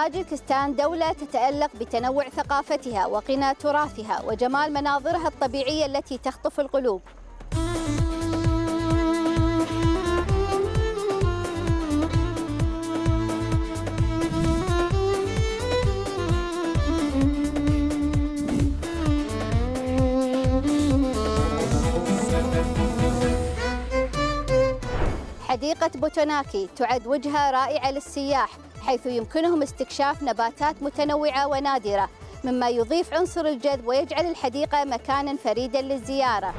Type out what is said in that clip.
طاجكستان دولة تتألق بتنوع ثقافتها وغنى تراثها وجمال مناظرها الطبيعية التي تخطف القلوب. حديقة بوتوناكي تعد وجهة رائعة للسياح، حيث يمكنهم استكشاف نباتات متنوعة ونادرة، مما يضيف عنصر الجذب ويجعل الحديقة مكاناً فريداً للزيارة.